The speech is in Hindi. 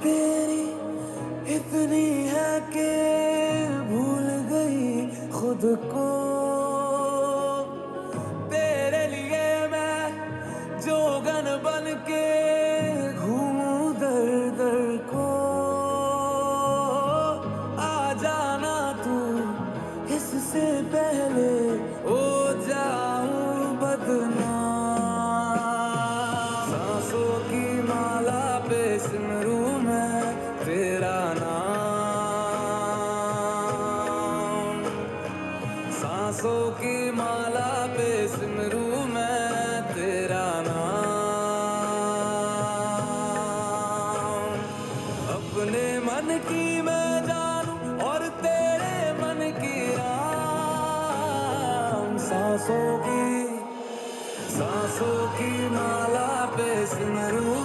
तेरी इतनी है कि भूल गई खुद को। तेरे लिए मैं जोगन बन के घूमूं दर दर को। आ जाना तू इससे पहले हो जाऊं बदनाम। सांसों की माला पे सिमरूं मैं तेरा नाम। सांसों की माला पे सिमरूं मैं तेरा नाम। अपने मन की मैं जानूं और तेरे मन की राम। सांसों की माला पे सिमरूं